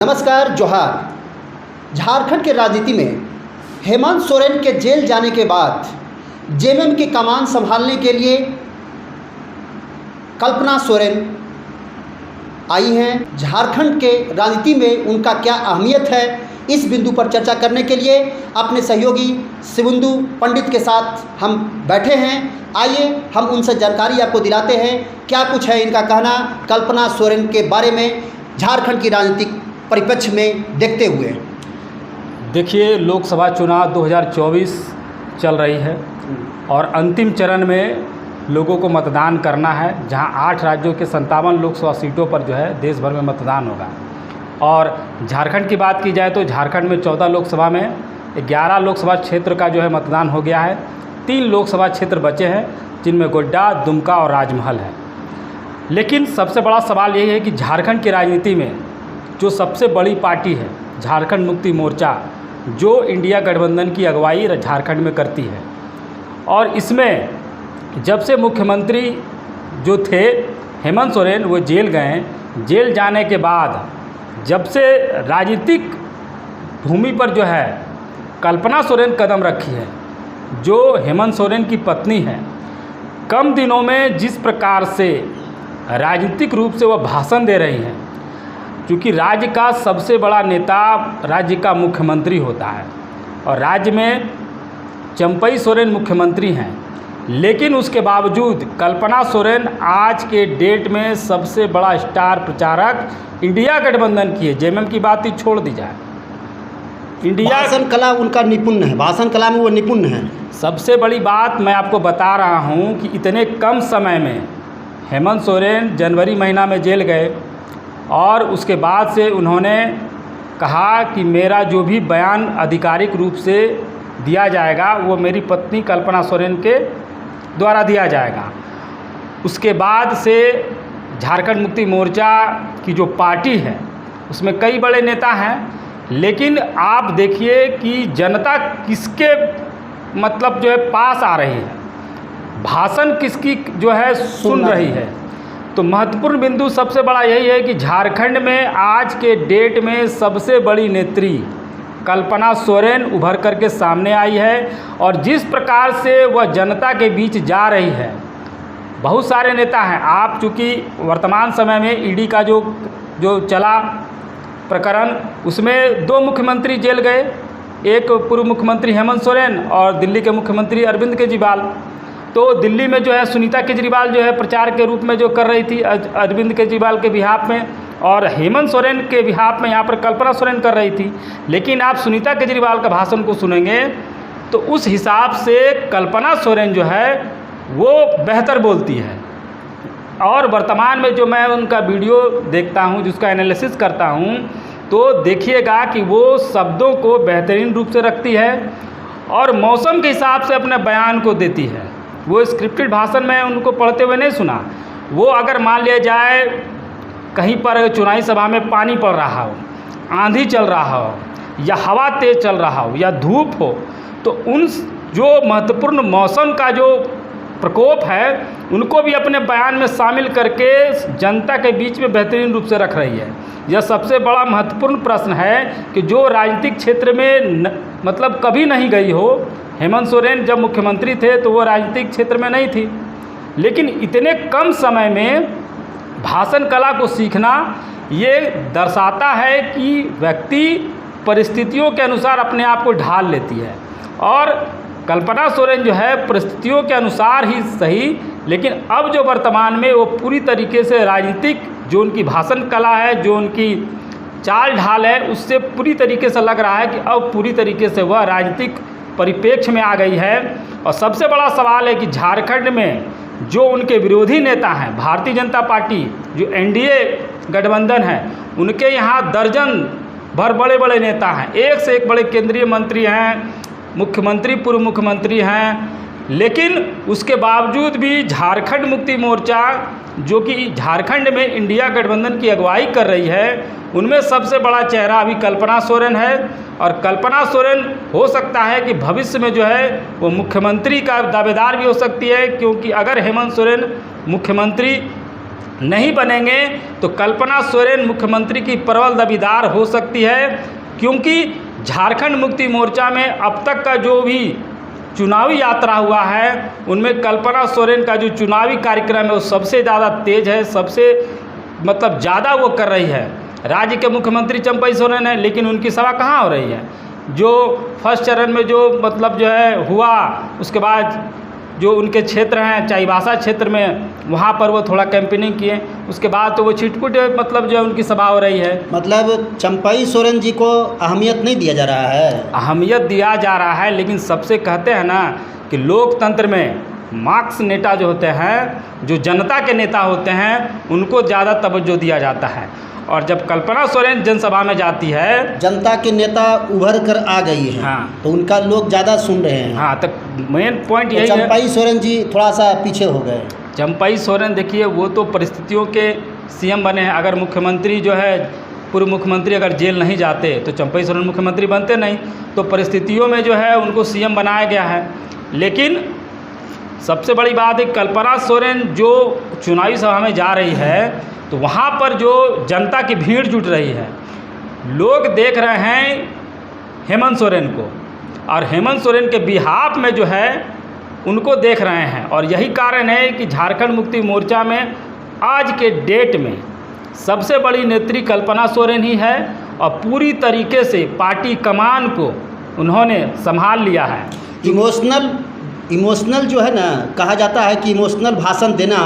नमस्कार, जोहार। झारखंड के राजनीति में हेमंत सोरेन के जेल जाने के बाद जेएमएम की कमान संभालने के लिए कल्पना सोरेन आई हैं। झारखंड के राजनीति में उनका क्या अहमियत है, इस बिंदु पर चर्चा करने के लिए अपने सहयोगी शिवेंदु पंडित के साथ हम बैठे हैं। आइए हम उनसे जानकारी आपको दिलाते हैं क्या कुछ है इनका कहना कल्पना सोरेन के बारे में झारखंड की राजनीतिक परिप्रेक्ष्य में देखते हुए। देखिए, लोकसभा चुनाव 2024 चल रही है और अंतिम चरण में लोगों को मतदान करना है, जहां 8 राज्यों के 57 लोकसभा सीटों पर जो है देश भर में मतदान होगा। और झारखंड की बात की जाए तो झारखंड में 14 लोकसभा में 11 लोकसभा क्षेत्र का जो है मतदान हो गया है। 3 लोकसभा क्षेत्र बचे हैं, जिनमें गोड्डा, दुमका और राजमहल है। लेकिन सबसे बड़ा सवाल यही है कि झारखंड की राजनीति में जो सबसे बड़ी पार्टी है झारखंड मुक्ति मोर्चा, जो इंडिया गठबंधन की अगुवाई झारखंड में करती है, और इसमें जब से मुख्यमंत्री जो थे हेमंत सोरेन वो जेल गए, जेल जाने के बाद जब से राजनीतिक भूमि पर जो है कल्पना सोरेन कदम रखी है, जो हेमंत सोरेन की पत्नी है, कम दिनों में जिस प्रकार से राजनीतिक रूप से वह भाषण दे रही हैं, क्योंकि राज्य का सबसे बड़ा नेता राज्य का मुख्यमंत्री होता है और राज्य में चंपई सोरेन मुख्यमंत्री हैं, लेकिन उसके बावजूद कल्पना सोरेन आज के डेट में सबसे बड़ा स्टार प्रचारक इंडिया गठबंधन की है। जेएमएम की बात ही छोड़ दी जाए, इंडिया भाषण कला उनका निपुण है, भाषण कला में वो निपुण है। सबसे बड़ी बात मैं आपको बता रहा हूं कि इतने कम समय में हेमंत सोरेन जनवरी महीना में जेल गए और उसके बाद से उन्होंने कहा कि मेरा जो भी बयान आधिकारिक रूप से दिया जाएगा वो मेरी पत्नी कल्पना सोरेन के द्वारा दिया जाएगा। उसके बाद से झारखंड मुक्ति मोर्चा की जो पार्टी है उसमें कई बड़े नेता हैं, लेकिन आप देखिए कि जनता किसके मतलब जो है पास आ रही है, भाषण किसकी जो है सुन रही है। तो महत्वपूर्ण बिंदु सबसे बड़ा यही है कि झारखंड में आज के डेट में सबसे बड़ी नेत्री कल्पना सोरेन उभर करके सामने आई है और जिस प्रकार से वह जनता के बीच जा रही है। बहुत सारे नेता हैं, आप चूँकि वर्तमान समय में ईडी का जो चला प्रकरण, उसमें 2 मुख्यमंत्री जेल गए, एक पूर्व मुख्यमंत्री हेमंत सोरेन और दिल्ली के मुख्यमंत्री अरविंद केजरीवाल। तो दिल्ली में जो है सुनीता केजरीवाल जो है प्रचार के रूप में जो कर रही थी अरविंद केजरीवाल के बिहाफ में, और हेमंत सोरेन के बिहाफ में यहाँ पर कल्पना सोरेन कर रही थी। लेकिन आप सुनीता केजरीवाल का भाषण को सुनेंगे तो उस हिसाब से कल्पना सोरेन जो है वो बेहतर बोलती है। और वर्तमान में जो मैं उनका वीडियो देखता हूँ, जिसका एनालिसिस करता हूँ, तो देखिएगा कि वो शब्दों को बेहतरीन रूप से रखती है और मौसम के हिसाब से अपने बयान को देती है। वो स्क्रिप्टेड भाषण में उनको पढ़ते हुए नहीं सुना। वो अगर मान लिया जाए कहीं पर चुनावी सभा में पानी पड़ रहा हो, आंधी चल रहा हो या हवा तेज़ चल रहा हो या धूप हो, तो उन जो महत्वपूर्ण मौसम का जो प्रकोप है उनको भी अपने बयान में शामिल करके जनता के बीच में बेहतरीन रूप से रख रही है। यह सबसे बड़ा महत्वपूर्ण प्रश्न है कि जो राजनीतिक क्षेत्र में मतलब कभी नहीं गई हो। हेमंत सोरेन जब मुख्यमंत्री थे तो वो राजनीतिक क्षेत्र में नहीं थी, लेकिन इतने कम समय में भाषण कला को सीखना ये दर्शाता है कि व्यक्ति परिस्थितियों के अनुसार अपने आप को ढाल लेती है। और कल्पना सोरेन जो है परिस्थितियों के अनुसार ही सही, लेकिन अब जो वर्तमान में वो पूरी तरीके से राजनीतिक जो उनकी भाषण कला है, जो उनकी चाल ढाल है, उससे पूरी तरीके से लग रहा है कि अब पूरी तरीके से वह राजनीतिक परिप्रेक्ष्य में आ गई है। और सबसे बड़ा सवाल है कि झारखंड में जो उनके विरोधी नेता हैं, भारतीय जनता पार्टी जो एनडीए गठबंधन है, उनके यहाँ दर्जन भर बड़े बड़े नेता हैं, एक से एक बड़े केंद्रीय मंत्री हैं, मुख्यमंत्री पूर्व मुख्यमंत्री हैं, लेकिन उसके बावजूद भी झारखंड मुक्ति मोर्चा जो कि झारखंड में इंडिया गठबंधन की अगुवाई कर रही है, उनमें सबसे बड़ा चेहरा अभी कल्पना सोरेन है। और कल्पना सोरेन हो सकता है कि भविष्य में जो है वो मुख्यमंत्री का दावेदार भी हो सकती है, क्योंकि अगर हेमंत सोरेन मुख्यमंत्री नहीं बनेंगे तो कल्पना सोरेन मुख्यमंत्री की प्रबल दावेदार हो सकती है, क्योंकि झारखंड मुक्ति मोर्चा में अब तक का जो भी चुनावी यात्रा हुआ है उनमें कल्पना सोरेन का जो चुनावी कार्यक्रम है वो सबसे ज़्यादा तेज है, सबसे मतलब ज़्यादा वो कर रही है। राज्य के मुख्यमंत्री चंपई सोरेन है, लेकिन उनकी सभा कहाँ हो रही है? जो फर्स्ट चरण में जो मतलब जो है हुआ, उसके बाद जो उनके क्षेत्र हैं चाईबासा क्षेत्र में, वहाँ पर वो थोड़ा कैंपेनिंग किए, उसके बाद तो वो छिटपुट मतलब जो है उनकी सभा हो रही है। मतलब चंपई सोरेन जी को अहमियत नहीं दिया जा रहा है? अहमियत दिया जा रहा है, लेकिन सबसे कहते हैं ना कि लोकतंत्र में मार्क्स नेता जो होते हैं, जो जनता के नेता होते हैं, उनको ज़्यादा तवज्जो दिया जाता है। और जब कल्पना सोरेन जनसभा में जाती है, जनता के नेता उभर कर आ गई है, हाँ, तो उनका लोग ज़्यादा सुन रहे हैं। हाँ, तो मेन पॉइंट यही है। चंपई सोरेन जी थोड़ा सा पीछे हो गए। चंपई सोरेन देखिए, वो तो परिस्थितियों के सीएम बने हैं। अगर मुख्यमंत्री जो है, पूर्व मुख्यमंत्री अगर जेल नहीं जाते तो चंपई सोरेन मुख्यमंत्री बनते नहीं, तो परिस्थितियों में जो है उनको सीएम बनाया गया है। लेकिन सबसे बड़ी बात है, कल्पना सोरेन जो चुनावी सभा में जा रही है तो वहाँ पर जो जनता की भीड़ जुट रही है, लोग देख रहे हैं हेमंत सोरेन को, और हेमंत सोरेन के बिहाफ में जो है उनको देख रहे हैं। और यही कारण है कि झारखंड मुक्ति मोर्चा में आज के डेट में सबसे बड़ी नेत्री कल्पना सोरेन ही है, और पूरी तरीके से पार्टी कमान को उन्होंने संभाल लिया है। इमोशनल जो है ना, कहा जाता है कि इमोशनल भाषण देना,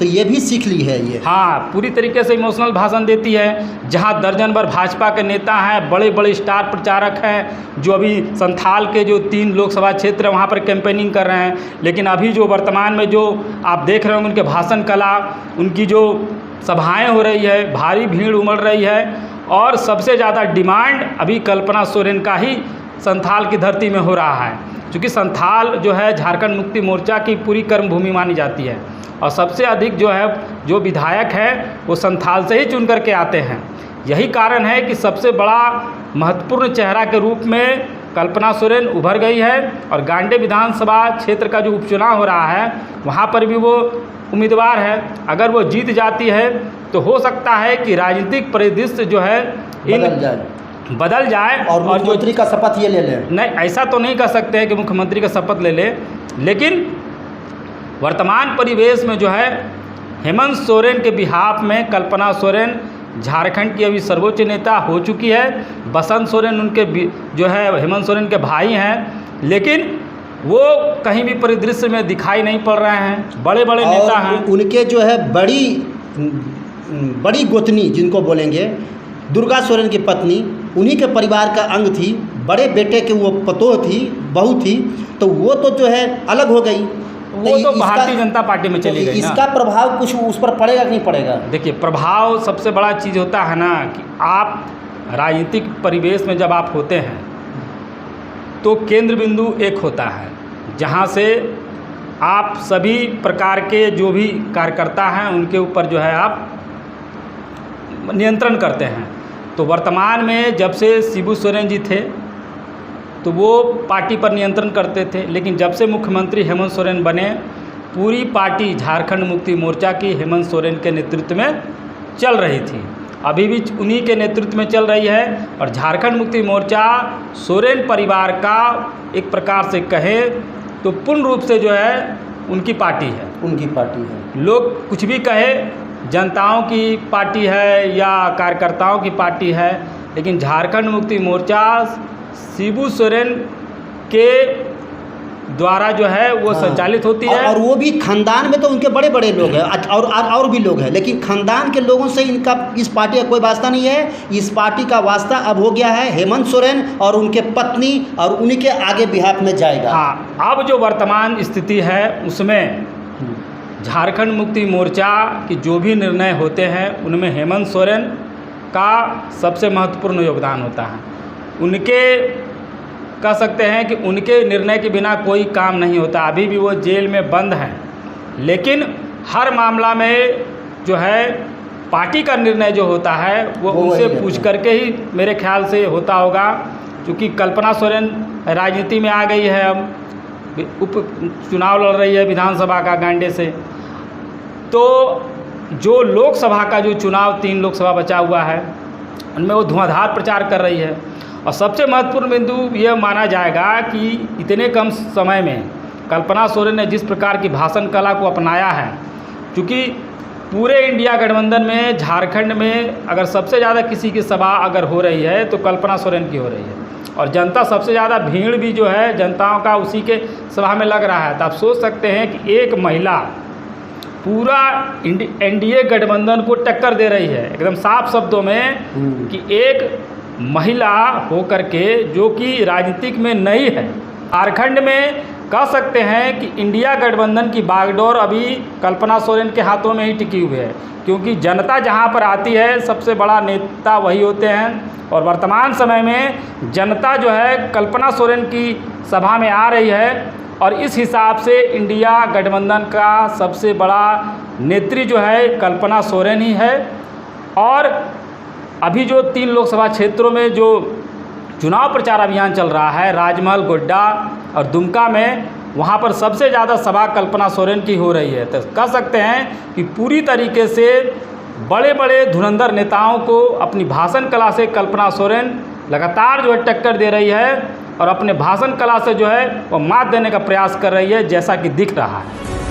तो ये भी सीख ली है ये। हाँ, पूरी तरीके से इमोशनल भाषण देती है। जहाँ दर्जन भर भाजपा के नेता हैं, बड़े बड़े स्टार प्रचारक हैं, जो अभी संथाल के जो 3 लोकसभा क्षेत्र हैं वहाँ पर कैंपेनिंग कर रहे हैं। लेकिन अभी जो वर्तमान में जो आप देख रहे होंगे उनके भाषण कला, उनकी जो सभाएँ हो रही है, भारी भीड़ उमड़ रही है, और सबसे ज़्यादा डिमांड अभी कल्पना सोरेन का ही संथाल की धरती में हो रहा है, क्योंकि संथाल जो है झारखंड मुक्ति मोर्चा की पूरी कर्मभूमि मानी जाती है, और सबसे अधिक जो है जो विधायक है वो संथाल से ही चुन करके आते हैं। यही कारण है कि सबसे बड़ा महत्वपूर्ण चेहरा के रूप में कल्पना सोरेन उभर गई है। और गांडे विधानसभा क्षेत्र का जो उपचुनाव हो रहा है वहाँ पर भी वो उम्मीदवार है। अगर वो जीत जाती है तो हो सकता है कि राजनीतिक परिदृश्य जो है बदल जाए और मुख्यमंत्री का शपथ ये ले ले। नहीं, ऐसा तो नहीं कह सकते हैं कि मुख्यमंत्री का शपथ ले ले, लेकिन वर्तमान परिवेश में जो है हेमंत सोरेन के बिहाफ में कल्पना सोरेन झारखंड की अभी सर्वोच्च नेता हो चुकी है। बसंत सोरेन उनके जो है हेमंत सोरेन के भाई हैं, लेकिन वो कहीं भी परिदृश्य में दिखाई नहीं पड़ रहे हैं। बड़े बड़े नेता हैं। उनके जो है बड़ी गोतनी जिनको बोलेंगे, दुर्गा सोरेन की पत्नी, उन्हीं के परिवार का अंग थी, बड़े बेटे के वो पतोह थी, बहू थी, तो वो तो जो है अलग हो गई। वो तो भारतीय जनता पार्टी में चली गई ना। इसका प्रभाव कुछ उस पर पड़ेगा कि नहीं पड़ेगा? देखिए, प्रभाव सबसे बड़ा चीज़ होता है ना कि आप राजनीतिक परिवेश में जब आप होते हैं तो केंद्र बिंदु एक होता है, जहाँ से आप सभी प्रकार के जो भी कार्यकर्ता हैं उनके ऊपर जो है आप नियंत्रण करते हैं। तो वर्तमान में जब से शिबू सोरेन जी थे तो वो पार्टी पर नियंत्रण करते थे, लेकिन जब से मुख्यमंत्री हेमंत सोरेन बने, पूरी पार्टी झारखंड मुक्ति मोर्चा की हेमंत सोरेन के नेतृत्व में चल रही थी, अभी भी उन्हीं के नेतृत्व में चल रही है। और झारखंड मुक्ति मोर्चा सोरेन परिवार का एक प्रकार से कहे तो पूर्ण रूप से जो है उनकी पार्टी है। उनकी पार्टी है। लोग कुछ भी कहे, जनताओं की पार्टी है या कार्यकर्ताओं की पार्टी है, लेकिन झारखंड मुक्ति मोर्चा शिबू सोरेन के द्वारा जो है वो संचालित होती है। और वो भी खानदान में तो उनके बड़े बड़े लोग हैं और भी लोग हैं, लेकिन खानदान के लोगों से इनका इस पार्टी का कोई वास्ता नहीं है। इस पार्टी का वास्ता अब हो गया है हेमंत सोरेन और उनके पत्नी, और उन्हीं के आगे बिहाफ में जाएगा। हाँ, अब जो वर्तमान स्थिति है उसमें झारखंड मुक्ति मोर्चा की जो भी निर्णय होते हैं उनमें हेमंत सोरेन का सबसे महत्वपूर्ण योगदान होता है। उनके कह सकते हैं कि उनके निर्णय के बिना कोई काम नहीं होता। अभी भी वो जेल में बंद हैं, लेकिन हर मामला में जो है पार्टी का निर्णय जो होता है वो उनसे पूछ करके ही मेरे ख्याल से होता होगा, क्योंकि कल्पना सोरेन राजनीति में आ गई है, अब उप चुनाव लड़ रही है विधानसभा का गांडे से। तो जो लोकसभा का जो चुनाव 3 लोकसभा बचा हुआ है उनमें वो धुआंधार प्रचार कर रही है। और सबसे महत्वपूर्ण बिंदु यह माना जाएगा कि इतने कम समय में कल्पना सोरेन ने जिस प्रकार की भाषण कला को अपनाया है, क्योंकि पूरे इंडिया गठबंधन में झारखंड में अगर सबसे ज़्यादा किसी की सभा अगर हो रही है तो कल्पना सोरेन की हो रही है, और जनता सबसे ज़्यादा भीड़ भी जो है जनताओं का उसी के सभा में लग रहा है। तो आप सोच सकते हैं कि एक महिला पूरा एनडीए गठबंधन को टक्कर दे रही है, एकदम साफ शब्दों में कि एक महिला होकर के जो कि राजनीतिक में नई है। झारखंड में कह सकते हैं कि इंडिया गठबंधन की बागडोर अभी कल्पना सोरेन के हाथों में ही टिकी हुई है, क्योंकि जनता जहां पर आती है सबसे बड़ा नेता वही होते हैं। और वर्तमान समय में जनता जो है कल्पना सोरेन की सभा में आ रही है, और इस हिसाब से इंडिया गठबंधन का सबसे बड़ा नेत्री जो है कल्पना सोरेन ही है। और अभी जो 3 लोकसभा क्षेत्रों में जो चुनाव प्रचार अभियान चल रहा है, राजमहल, गोड्डा और दुमका में, वहाँ पर सबसे ज़्यादा सभा कल्पना सोरेन की हो रही है। तो कह सकते हैं कि पूरी तरीके से बड़े बड़े धुरंधर नेताओं को अपनी भाषण कला से कल्पना सोरेन लगातार जो है टक्कर दे रही है, और अपने भाषण कला से जो है वो मात देने का प्रयास कर रही है, जैसा कि दिख रहा है।